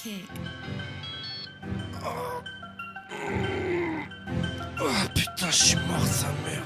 kick. Oh putain, je suis mort, sa mère.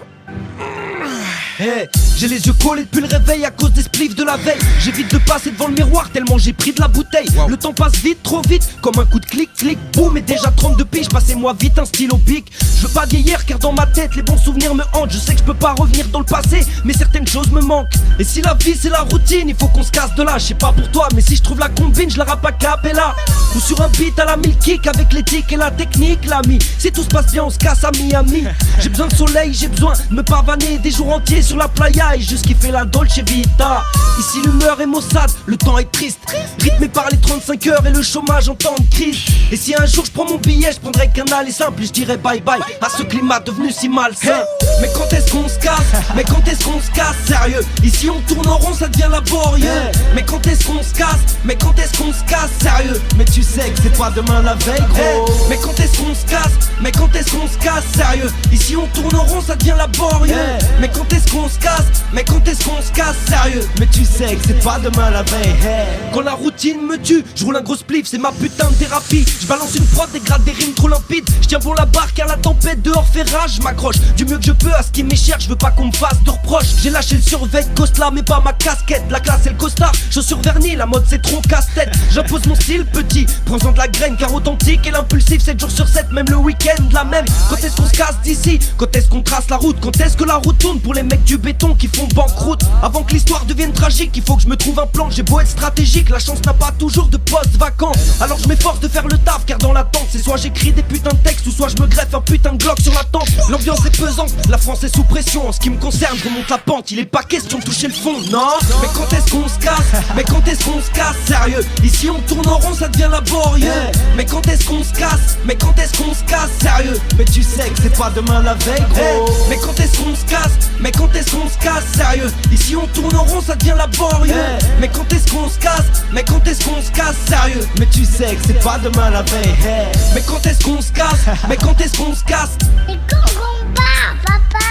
Hey, j'ai les yeux collés depuis le réveil à cause des spliffs de la veille. J'évite de passer devant le miroir tellement j'ai pris de la bouteille. Le temps passe vite, trop vite, comme un coup de clic, clic, boum. Et déjà 32 piges, passez-moi vite un stylo pic. Je veux pas vieillir car dans ma tête les bons souvenirs me hantent. Je sais que je peux pas revenir dans le passé, mais certaines choses me manquent. Et si la vie c'est la routine, il faut qu'on se casse de là. Je sais pas pour toi, mais si je trouve la combine, je la rappe à cappella. Ou sur un beat à la mille kick avec l'éthique et la technique, l'ami. Si tout se passe bien, on se casse à Miami. J'ai besoin de soleil, j'ai besoin de me pavaner des jours entiers sur la playa et juste kiffer la Dolce Vita. Ici l'humeur est maussade, le temps est triste, rythmé par les 35 heures et le chômage en temps de crise. Et si un jour je prends mon billet, je prendrai qu'un aller simple et je dirais bye bye à ce climat devenu si malsain. Mais quand est-ce qu'on se casse? Mais quand est-ce qu'on se casse? Sérieux, ici on tourne en rond, ça devient laborieux. Mais quand est-ce qu'on se casse? Mais quand est-ce qu'on se casse? Sérieux, mais tu sais que c'est pas demain la veille, gros. Mais quand est-ce qu'on se casse? Mais quand est-ce qu'on se casse? Sérieux, ici on tourne en rond, ça devient laborieux. Mais quand est-ce qu'on se casse? Mais quand est-ce qu'on se casse? Sérieux, mais tu sais que c'est pas demain la veille. Quand la routine me tue, je roule un gros spliff, c'est ma putain de thérapie. Je balance une prod, dégrade des rimes trop limpides. Je tiens bon la barre car la tempête dehors fait rage. Je m'accroche du mieux que je peux à ce qui m'est cher, je veux pas qu'on me fasse de reproches. J'ai lâché le survêt, Costla mais pas ma casquette. La classe et le costard, chaussures vernis, la mode c'est trop casse-tête. J'impose mon style petit, prends-en de la graine car authentique et l'impulsif 7 jours sur 7, même le week-end la même. Quand est-ce qu'on se casse d'ici? Quand est-ce qu'on trace la route? Quand est-ce que la route tourne pour les mecs du béton qui font banqueroute? Avant que l'histoire devienne tragique, il faut que je me trouve un plan. J'ai beau être stratégique, la chance n'a pas toujours de poste vacant. Alors je m'efforce de faire le taf car dans l'attente c'est soit j'écris des putains de textes ou soit je me greffe un putain de Glock sur la tempe. L'ambiance est pesante, la France est sous pression. En ce qui me concerne, je remonte la pente, il est pas question de toucher le fond, non. Mais quand est-ce qu'on se casse? Mais quand est-ce qu'on se casse? Sérieux, ici on tourne en rond, ça devient laborieux. Mais quand est-ce qu'on se casse? Mais quand est-ce qu'on se casse? Sérieux, mais tu sais que c'est pas demain la veille, gros. Mais quand est-ce qu'on se casse? Mais quand est-ce qu'on se casse? Sérieux, ici on tourne en rond, ça devient laborieux. Mais quand est-ce qu'on se casse? Mais quand est-ce qu'on se casse? Sérieux, mais tu sais que c'est pas demain la veille. Mais quand est-ce qu'on se casse? Mais quand est-ce qu'on se casse? Et quand on part, papa?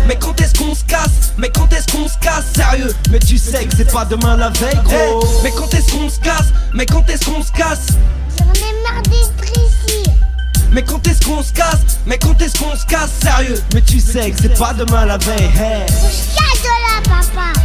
Mais quand est-ce qu'on se casse? Mais quand est-ce qu'on se casse? Sérieux, mais tu sais que c'est pas demain la veille, gros. Mais quand est-ce qu'on se casse? Mais quand est-ce qu'on se casse? J'en ai marre d'être ici. Mais quand est-ce qu'on se casse? Mais quand est-ce qu'on se casse? Sérieux, mais tu sais que c'est pas demain la veille. On se casse de là, papa.